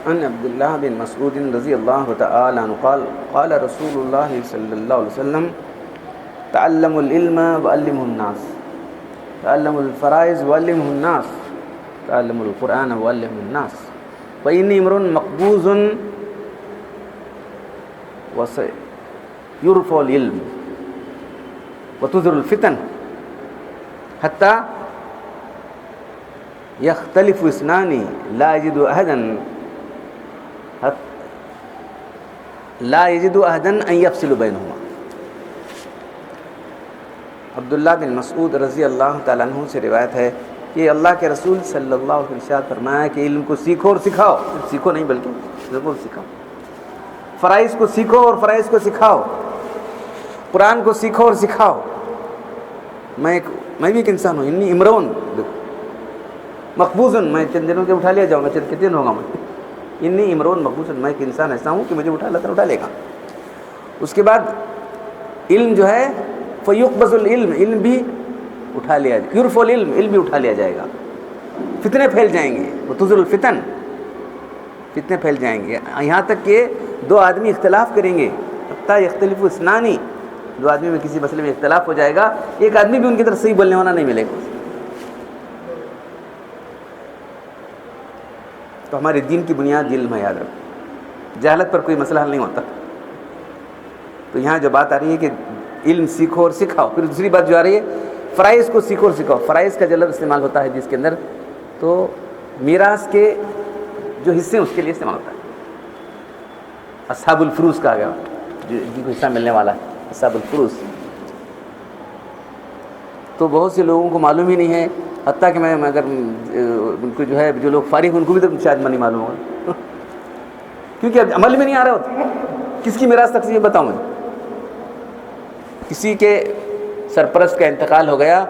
عن عبد الله بن مسعود رضي الله تعالى عنه قال قال رسول الله صلى الله عليه وسلم تعلموا العلم وعلموا الناس تعلموا الفرائض وعلموا الناس تعلموا القرآن وعلموا الناس فإني امرؤ مقبوض وسيرفع العلم وتظهر الفتن حتى يختلف اثنان لا يجد أحدا أن يفصل بينهما. عبداللہ بن مسعود رضی اللہ تعالیٰ عنہ سے روایت ہے کہ اللہ کے رسول صلی اللہ علیہ وسلم ارشاد فرمایا کہ علم کو سیکھو اور سکھاؤ. سیکھو نہیں بلکہ ضرور سکھاؤ. فرائض کو سیکھو اور فرائض کو سکھاؤ. قرآن کو سیکھو اور سکھاؤ. میں بھی ایک انسان ہوں. انی امرون مقبوضن، میں چند دنوں کے اٹھا لیا جاؤں گا. چند کتنے دن ہوگا میں. انی امرون مقبوضن، میں ایک انسان ایسا ہوں کہ مجھے اللہ تعالیٰ اٹھا لے گا. اس کے بعد علم جو ہے فیقبض العلم، علم بھی اٹھا لیا جائے. یرفع العلم، علم بھی اٹھا لیا جائے گا. فتنے پھیل جائیں گے. وتظہر الفتن، فتنے پھیل جائیں گے. یہاں تک کہ دو آدمی اختلاف کریں گے. حتیٰ یختلف اثنان، دو آدمی میں کسی مسئلے میں اختلاف ہو جائے گا. ایک آدمی بھی ان کی طرف صحیح بولنے والا نہیں ملے گا. تو ہمارے دین کی بنیاد علم ہے. یاد رکھو، جہالت پر کوئی مسئلہ حل نہیں ہوتا. تو یہاں جو بات آ رہی ہے کہ علم سیکھو اور سکھاؤ. پھر دوسری بات جو آ رہی ہے فرائض کو سیکھو اور سکھاؤ. فرائض کا جو لفظ استعمال ہوتا ہے جس کے اندر، تو میراث کے جو حصے ہیں اس کے لیے استعمال ہوتا ہے. اصحاب الفروض کہا گیا، جن کو حصہ ملنے والا ہے، اصحاب الفروض. تو بہت سے لوگوں کو معلوم ہی نہیں ہے. حتیٰ کہ میں اگر ان کو جو ہے جو لوگ فارغ ہیں ان کو بھی تو شاید نہیں معلوم ہوگا کیونکہ اب عمل میں نہیں آ رہا ہوتا. کس کی میراث تقسیم بتاؤں میں. کسی کے سرپرست کا انتقال ہو گیا،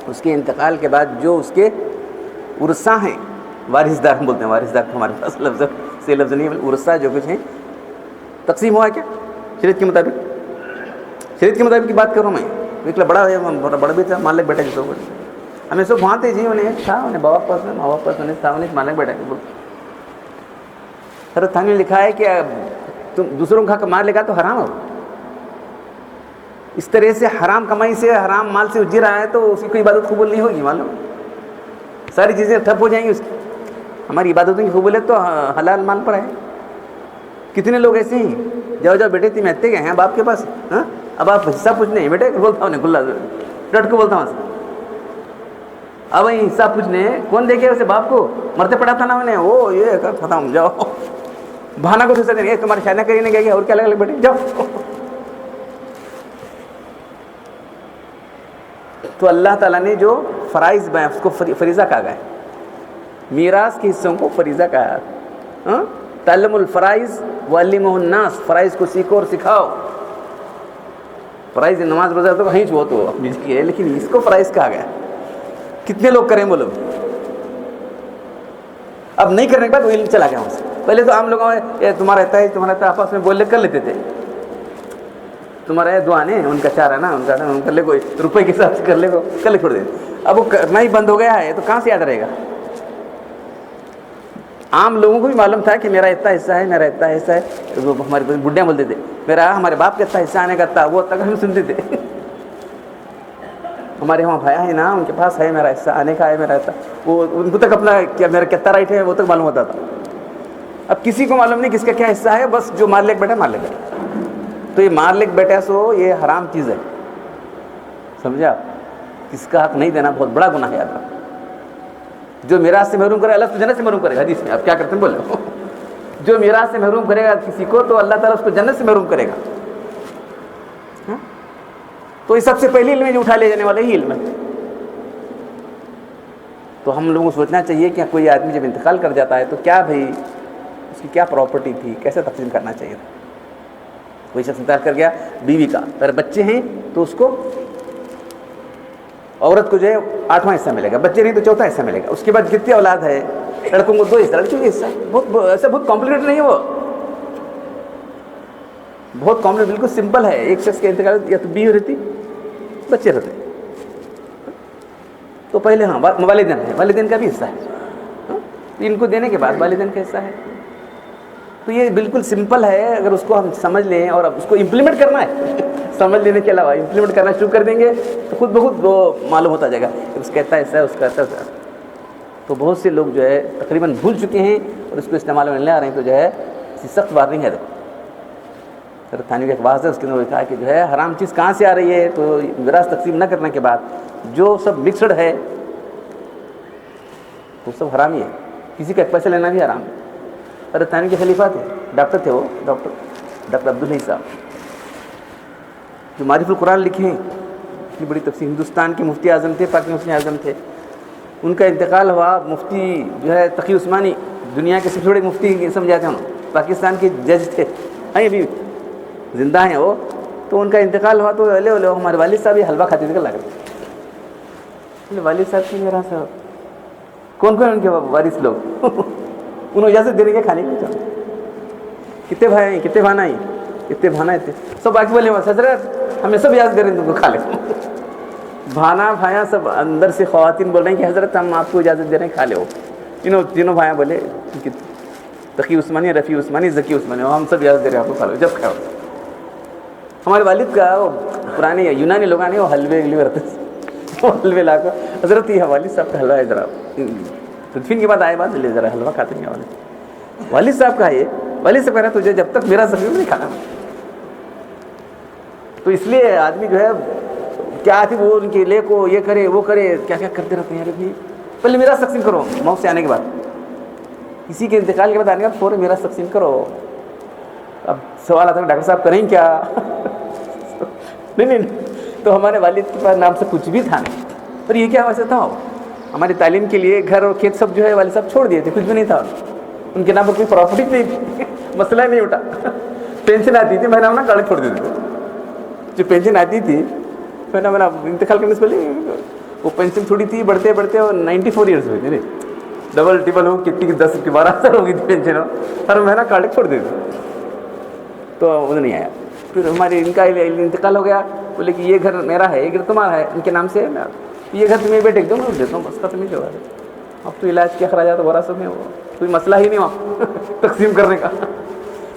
اس کے انتقال کے بعد جو اس کے ورثاء ہیں، وارث دار بولتے ہیں. وارث دار ہمارے پاس لفظ سے لفظ نہیں ہے، ورثاء جو کچھ ہیں تقسیم ہوا ہے کیا شریعت کے مطابق. شریعت کے مطابق کی بات کر رہا ہوں میں. ایک بڑا بھی تھا، مالک بیٹا جس کو ہمیں سب وہاں تھے جی. انہیں تھا، انہیں باپ پاس میں، ماں باپ پاس انہیں تھا، انہیں مالک بیٹا بولتے. حضرت تھانوی نے لکھا ہے کہ تم دوسروں کا مال لے گا تو حرام ہو. اس طرح سے حرام کمائی سے، حرام مال سے اجر رہا ہے تو اس کی کوئی عبادت قبول نہیں ہوگی. معلوم ساری چیزیں ٹھپ ہو جائیں گی اس کی. ہماری عبادتوں کی قبولیت تو حلال مال پر ہے. کتنے لوگ ایسے ہیں، جاؤ جاؤ بیٹے تم اتے گئے ہیں باپ کے پاس، ہاں اب آپ حصہ پوچھنے ہیں. بیٹے بولتا ہوں کھلا ڈٹ کو بولتا ہوں. اب وہیں حصہ پوچھنے کون دے گیا اسے؟ باپ کو مرتے پڑا تھا نا انہیں. وہ یہ ختم جاؤ بہانہ کو حصہ دیں گے. تمہاری شادی کری نہیں گئی اور کیا لگا بیٹے جاؤ. تو اللہ تعالیٰ نے جو فرائض بیان اس کو فریضہ کہا گیا ہے. میراث کے حصوں کو فریضہ کہا ہے. تعلم الفرائض وعلمہ الناس، فرائض کو سیکھو اور سکھاؤ. فرائض نماز روزہ تو کہیں چھو تو اپنی جگہ ہے، لیکن اس کو فرائض کہا گیا. کتنے لوگ کریں بولو. اب نہیں کرنے کے بعد وہ علم چلا گیا وہاں سے. پہلے تو عام لوگوں میں تمہارا رہتا ہے تمہارا رہتا ہے آپس میں بول لے کر لیتے تھے. تمہارا ہے دعا نہیں، ان کا چار ہے نا، ان کا کر لے، کوئی روپے کے حساب سے کر لے، کر لے چھوڑ دے. اب وہ کرنا ہی بند ہو گیا ہے تو کہاں سے یاد رہے گا. عام لوگوں کو بھی معلوم تھا کہ میرا اتنا حصہ ہے، میرا اتنا حصہ ہے. وہ ہمارے بڈھے بولتے تھے میرا ہمارے باپ کا اتنا حصہ آنے کا تھا، وہ تک ہم سنتے تھے. ہمارے وہاں بھایا ہے نا، ان کے پاس ہے میرا حصہ آنے کا ہے، میرا حصہ. وہ ان کو تک اپنا کیا میرا کتنا رائٹ ہے وہ تک معلوم ہوتا تھا. اب کسی کو معلوم نہیں کس کا کیا حصہ ہے. بس جو مالک بیٹا مالک بیٹا. تو یہ مالک بیٹا سو یہ حرام چیز ہے، سمجھا. کس کا حق نہیں دینا بہت بڑا گناہ ہے. یاد رکھو، جو میراث سے محروم کرے اللہ تو جنت سے محروم کرے گا. حدیث میں آپ کیا کرتے ہیں بولے، جو میراث سے محروم کرے گا کسی کو تو اللہ تعالیٰ اس کو جنت سے محروم کرے گا. تو یہ سب سے پہلی علم جو اٹھا لے جانے والا ہی علم ہے. تو ہم لوگوں کو سوچنا چاہیے کہ کوئی آدمی جب انتقال کر جاتا ہے تو کیا بھائی اس کی کیا پراپرٹی تھی، کیسے تقسیم کرنا چاہیے تھا. کوئی شخص انتقال کر گیا، بیوی کا اگر بچے ہیں تو اس کو عورت کو جو ہے 8واں حصہ ملے گا، بچے نہیں تو 4تھا حصہ ملے گا. اس کے بعد کتنی اولاد ہے، لڑکوں کو 2 حصہ، لڑکیوں کا حصہ. بہت ایسا بہت کمپلیکیٹڈ نہیں ہے، وہ بہت کمپلیکیٹڈ، بالکل سمپل ہے. ایک شخص کے انتقال یا تو بیوی رہتی، بچے رہتے. تو پہلے ہاں والدین ہے، والدین کا بھی حصہ ہے. ان کو دینے کے بعد والدین کا حصہ ہے. تو یہ بالکل سمپل ہے، اگر اس کو ہم سمجھ لیں اور اس کو امپلیمنٹ کرنا ہے سمجھ لینے کے علاوہ امپلیمنٹ کرنا شروع کر دیں گے تو خود بخود وہ معلوم ہوتا جائے گا کہ اس کہتا ہے ایسا ہے، اس کا ایسا ہے۔ تو بہت سے لوگ جو ہے تقریباً بھول چکے ہیں اور اس کو استعمال میں لے آ رہے ہیں، تو جو ہے اسی سخت وارننگ ہے۔ سر تھانوی کا ایک واضح ہے، اس کے اندر کہا کہ جو ہے حرام چیز کہاں سے آ رہی ہے، تو میراث تقسیم نہ کرنے کے بعد جو سب مکسڈ ہے وہ سب حرام ہی ہے، کسی کا ایک پیسہ لینا بھی حرام ہے۔ حضرت تھانوی کے خلیفہ تھے، ڈاکٹر تھے، وہ ڈاکٹر عبدالحی صاحب جو معرف القرآن لکھے ہیں، اتنی بڑی تفسیر، ہندوستان کے مفتی اعظم تھے، پاک مفتی اعظم تھے۔ ان کا انتقال ہوا، مفتی جو ہے تقی عثمانی دنیا کے سب سے بڑے مفتی سمجھاتے ہیں، پاکستان کے جج تھے، ابھی زندہ ہیں وہ۔ تو ان کا انتقال ہوا تو ہمارے والد صاحب یہ حلوہ کھاتے تھے، لگ والد صاحب کی میرا صاحب کون کون ان کے وارث لوگ انہوں اجازت دے رہے ہیں کھانے کی؟ کتنے بھائی ہیں، کتنے بھانا ہیں، کتنے بھانا تھے، سب آگے بولے حضرت ہمیں سب اجازت دے رہے ہیں تم کو کھا لے۔ بھانا بھائیاں سب اندر سے خواتین بول رہے ہیں کہ حضرت ہم آپ کو اجازت دے رہے ہیں، کھا لے ہو۔ تینوں بھائیاں بولے تقی عثمانی، رفیع عثمانی، ذکی عثمانی، ہم سب اجازت دے رہے ہیں آپ کو کھا لو، جب کھاؤ۔ ہمارے والد کا وہ پرانے یونانی لوگ آنے وہ حلوے رہتے تھے، وہ حلوے لا کر حضرت یہ والد صاحب کا حلوہ ہے، ذرا تدفین کے بعد آئے بات لے ذرا حلوہ کھاتے ہیں والد صاحب کا، یہ والد صاحب کہہ رہا تجھے جب تک میرا زخم نہیں کھانا۔ تو اس لیے آدمی جو ہے کیا تھی وہ ان کے لے کو یہ کرے وہ کرے، کیا کیا کرتے رہتے ہیں۔ یار بھی پہلے میرا تقسیم کرو، موت سے آنے کے بعد، کسی کے انتقال کے بعد آنے کے بعد فوراً میرا تقسیم کرو۔ اب سوال آتا ہے ڈاکٹر صاحب کریں کیا؟ نہیں، تو ہمارے والد کے پاس نام سے کچھ بھی تھا نہیں، پر یہ کیا ویسے تھا، ہماری تعلیم کے لیے گھر اور کھیت سب جو ہے والد صاحب چھوڑ دیے تھے، کچھ بھی نہیں تھا ان کے نام پر، کوئی پراپرٹی نہیں تھی، مسئلہ نہیں اٹھا۔ پینشن آتی تھی، میں نے اپنا گاڑی چھوڑ دیتے تھے، جو پینشن آتی تھی میں نے انتقال کرنے سے پہلے وہ پینشن تھوڑی تھی، بڑھتے بڑھتے اور 94 ایئرس ہوئی تھی، ڈبل ٹرپل ہو کتنی 10 12 سال ہو گئی تھی پینشن، ہر مہینہ گاڑی چھوڑ دیتے، تو وہ نہیں آیا۔ پھر ہمارے ان کا انتقال ہو گیا، بولے کہ یہ گھر میرا ہے، یہ گھر تمہارا ہے، ان کے نام سے یہ گھر تمہیں بیٹے دوں میں دیتا ہوں، بس ختم ہی جو ہے۔ اب تو علاج کے اخراجات وراثت میں وہ کوئی مسئلہ ہی نہیں وہاں تقسیم کرنے کا،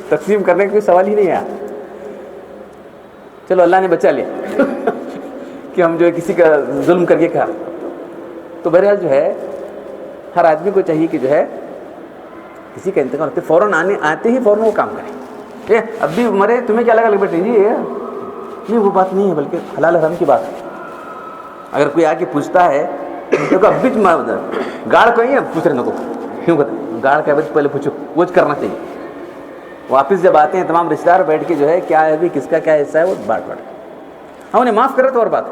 تقسیم کرنے کا کوئی سوال ہی نہیں آیا۔ چلو اللہ نے بچا لیا کہ ہم جو ہے کسی کا ظلم کر کے کھا۔ تو بہرحال جو ہے ہر آدمی کو چاہیے کہ جو ہے کسی کا انتقال ہوتے فوراً آتے ہی فوراً وہ کام کریں۔ اب بھی مرے تمہیں کیا لگا بیٹے جی نہیں، وہ بات نہیں ہے، بلکہ حلال حرام کی بات ہے۔ اگر کوئی آ کے پوچھتا ہے تو اب بھی گاڑ کو نہیں پوچھ رہے کو کیوں کرتے، گاڑ کا پہلے پوچھو، وہ کرنا چاہیے۔ واپس جب آتے ہیں تمام رشتہ دار بیٹھ کے جو ہے کیا ہے ابھی کس کا کیا حصہ ہے وہ بانٹ ہم انہیں معاف کرے تو اور بات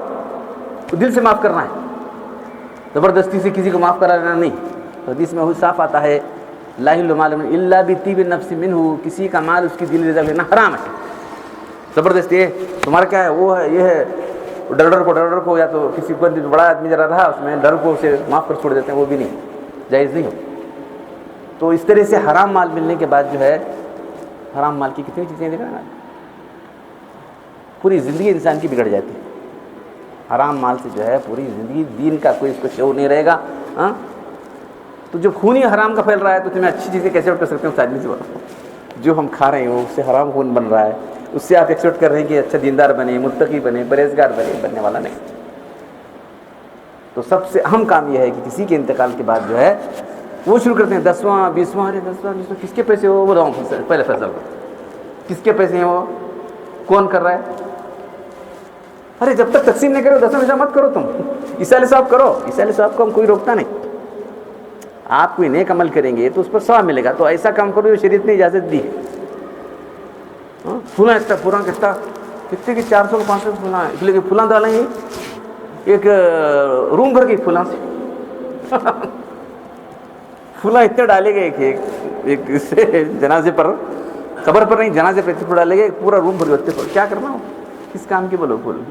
تو دل سے معاف کرنا ہے، زبردستی سے کسی کو معاف کرا لینا نہیں۔ حدیث میں صاف آتا ہے لا یحل مال الا بطیب النفس منہ، کسی کا مال اس کی دل رضا لینا حرام ہے۔ زبردستی ہے تمہارا کیا ہے وہ ہے یہ ہے، ڈر کو یا تو کسی کو بڑا آدمی ذرا رہا اس میں ڈر کو اسے معاف کر چھوڑ دیتے ہیں، وہ بھی نہیں جائز نہیں ہو۔ تو اس طرح سے حرام مال ملنے کے بعد جو ہے حرام مال کی کتنی چیزیں دیکھا نا، پوری زندگی انسان کی بگڑ جاتی ہے حرام مال سے، جو ہے پوری زندگی دین کا کوئی اس کو شعور نہیں رہے گا۔ ہاں تو جب خون ہی حرام کا پھیل رہا ہے تو تمہیں اچھی چیزیں کیسے کر سکتے ہو؟ اس آدمی سے بولو جو ہم کھا رہے ہیں اس سے حرام خون بن رہا ہے، اس سے آپ ایکسپیکٹ کر رہے ہیں کہ اچھا دیندار بنے، متقی بنے، پرہیزگار بنے، بننے والا نہیں۔ تو سب سے اہم کام یہ ہے کہ کسی کے انتقال کے بعد جو ہے وہ شروع کرتے ہیں 10واں 20واں، ارے 10واں 20واں کس کے پیسے ہو وہ پہلے فیصلہ کرو، کس کے پیسے ہیں وہ کون کر رہا ہے۔ ارے جب تک تقسیم نہیں کرو 10واں حصہ مت کرو، تم ایسال صاحب کرو، ایسال صاحب کو ہم کوئی روکتا نہیں۔ آپ کوئی نیک عمل کریں گے تو اس پر ثواب ملے گا، تو ایسا کام کرو جو شریعت نے اجازت دی ہے۔ پھلاں پورا کتنے کی 400 500 پھلاں، اس لیے کہ پھلاں ڈالیں گے ایک روم بھر گئی پھلاں سے پھلاں اتنے ڈالے گئے ایک اس سے جنازے پر، قبر پر نہیں جنازے پہ پھول ڈالے گئے، پورا روم بھر گئے، کیا کرنا ہو کس کام کی بولو پھول۔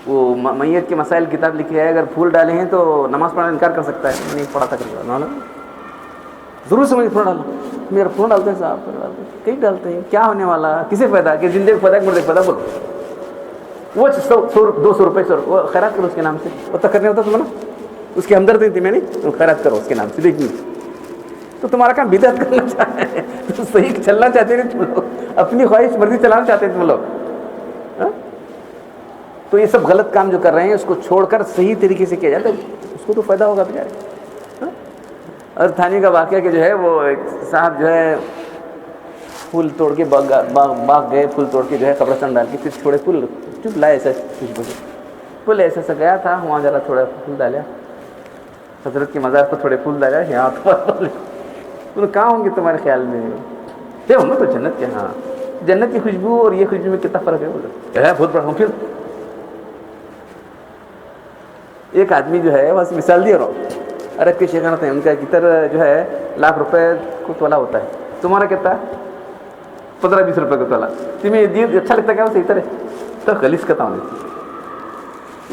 وہ میت کے مسائل کتاب لکھی ہے، اگر پھول ڈالے ہیں تو نماز پڑھنے انکار کر سکتا ہے، میں نہیں پڑھا تھا کرتا ضرور سے مجھے پھول ڈالو، میرا پھول ڈالتے ہیں صاحب کئی ڈالتے ہیں، کیا ہونے والا کسے پیدا کہ زندے کو پیدا مردے پیدا بولو، وہ 200 روپے وہ خیرات کرو اس کے نام سے، وہ تک کرنے ہوتا تمہیں نا، اس کی ہمدردی تھی میں نہیں خیرات کرو اس کے نام سے، دیکھیے تو تمہارا کام بدعت کرنا چاہتے ہیں، تو صحیح چلنا چاہتے نہیں تم لوگ، اپنی خواہش مرضی چلانا چاہتے ہیں تم لوگ. ہاں؟ تو یہ سب غلط کام جو کر رہے ہیں اس کو چھوڑ کر صحیح طریقے سے کیا جائے تو اس کو تو فائدہ ہوگا بیچارے. اور تھانے کا واقعہ کہ جو ہے وہ ایک صاحب جو ہے پھول توڑ کے باغ گئے، پھول توڑ کے جو ہے قبرستان ڈال کے پھر چھوڑے پھول چپ لائے ایسا خوشبو سے. پھول ایسا سا گیا تھا، وہاں ذرا تھوڑا پھول ڈالا، حضرت کی مزار پر تھوڑے پھول ڈالا، یہاں تو کہاں ہوں گے تمہارے خیال میں؟ ہوں گے تو جنت کے. ہاں جنت کی خوشبو اور یہ خوشبو میں کتنا فرق ہے؟ بولے بہت بڑا ہوں. پھر ایک آدمی جو ہے بس مثال دے رہا ہوں، عرب کے شیخانہ تھے، ان کا عطر جو ہے ₹1,00,000 کو تولہ ہوتا ہے. تمہارا کتنا ہے؟ 15-20 روپے کا تولہ. تمہیں یہ اچھا لگتا ہے کیا وہ عطر ہے؟ تو خلیص کا تھا.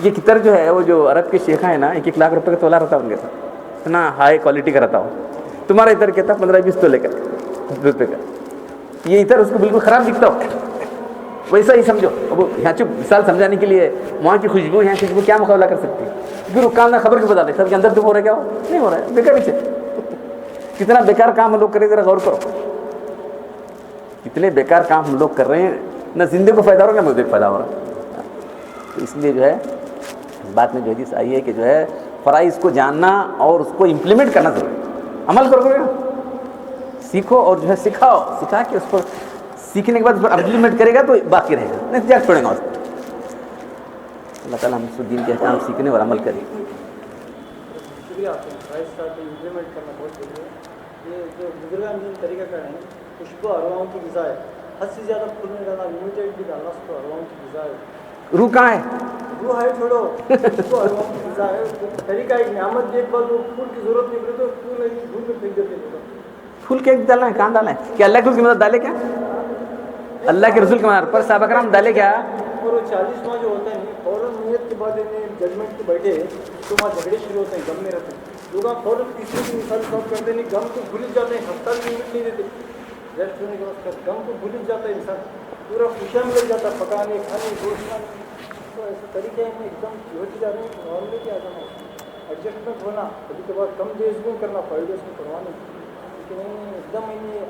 یہ عطر جو ہے وہ جو عرب کے شیخہ ہیں نا، 1,00,000 روپے کا تولہ رہتا ہے ان کے ساتھ، اتنا ہائی کوالٹی کا رہتا ہو. تمہارا عطر کہتا 15-20 تولے کا روپے کا. یہ عطر اس کو بالکل خراب دکھتا ہو، ویسا ہی سمجھو. اب یہاں چپ مثال سمجھانے کے لیے، وہاں کی خوشبو یہاں کی خوشبو کیا مقابلہ کر سکتی ہے؟ پھر کام نہ خبر کی بتا دے سب کے اندر دکھ ہو رہا ہے، کیا نہیں ہو رہا ہے، بیکار ہی. کتنا بیکار کام ہم لوگ کریں، ذرا غور کرو. کتنے بیکار کام ہم لوگ کر رہے ہیں، نہ زندے کو فائدہ ہو رہا ہے نہ مجھے فائدہ ہو رہا ہے. تو اس لیے جو ہے اس بات میں جو حدیث آئی ہے کہ جو ہے فرائض کو جاننا اور اس کو امپلیمنٹ کرنا ضروری ہے. عمل کرو گے، سیکھو اور جو ہے سکھا کے اس کو سیکھنے کے بعد اس پر امپلیمنٹ کرے گا تو باقی رہے گا، نہیں جا چھوڑیں گا اس کو. اللہ تعالیٰ ہم اس دین کے احکام سیکھنے اور عمل کریں. شکریہ آپ کا، فرائض کا امپلیمنٹ کرنا بہت ضروری ہے. یہ جو بزرگان دین طریقہ کار ہیں، خوشبو ارواحوں کی غذا ہے. حد سے زیادہ پھول میں ڈالنا، لمیٹیڈ بھی ڈالنا، اس کو ارواحوں کی غذا ہے. روح کہاں ہے؟ روح ہے چھوڑو، خوشبو ارواحوں کی غذا ہے. طریقہ ایک نعمت کے بعد وہ پھول کی ضرورت نہیں پڑے تو پھول ایک دھول میں پھینک دیتے ہیں. پھول کیا ڈالنا ہے؟ کہاں ڈالنا ہے؟ کیا اللہ کے رسول کی مدد ڈالے؟ کیا اللہ کے رسول کے مدد پر صحابہ کرام ڈالے کیا؟ اور وہ 40واں جو ہوتا ہے فوراً نیت کے بعد ججمنٹ کے بیٹھے تو وہاں جھگڑے شروع ہوتے ہیں، غم میں رہتے ہیں لوگ. فوراً تیسرے کی مثال سب کرتے نہیں، غم کو بھول جاتے ہیں، ہفتہ بھی منٹ نہیں دیتے. ریسٹ ہونے کے بعد غم کو بھول جاتا ہے انسان، پورا خوشیاں مل جاتا ہے، پکانے کھانے گوشت. تو ایسے طریقے ہیں ایک دم ہوتے جا رہے ہیں. نارملی کیا جانا ایڈجسٹمنٹ ہونا، کبھی کبھار کم دیز بھی کرنا، فائدے اس میں کروانے، لیکن ایک دم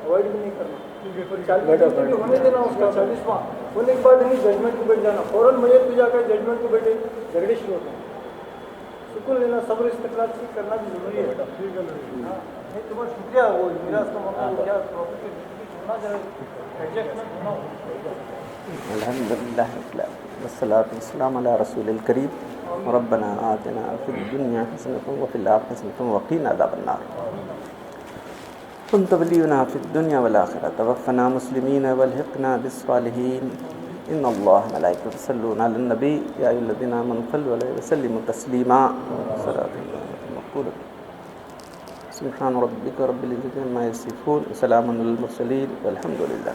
اوائڈ بھی نہیں کرنا. 40 بھی ہونے دینا، اس کا 40واں ہونے کے بعد نہیں ججمنٹ کو بیٹھ جانا. فوراً میت پہ جا کر ججمنٹ کو بیٹھے جھگڑے شروع ہوتے ہیں. سکون لینا، صبر استقلال سے کرنا بھی ضروری ہے. ہاں نہیں تمہارا شکریہ. وہ میراث کا معاملہ کیا پراپرٹی ہونا چاہیے، ایڈجسٹمنٹ ہونا. الحمدللہ والصلاۃ والسلام علی رسول الکریم. ربنا آتنا فی الدنیا حسنۃ وفی الآخرۃ حسنۃ وقنا عذاب النار. انت ولینا فی الدنیا والآخرہ، توفنا مسلمین والحقنا بالصالحین. ان اللہ ملائکۃ یصلون علی النبی یا ایھا الذین آمنوا صلوا علیہ وسلموا تسلیما. سبحان ربک رب العزۃ عما یصفون، وسلام علی المرسلین والحمد للہ.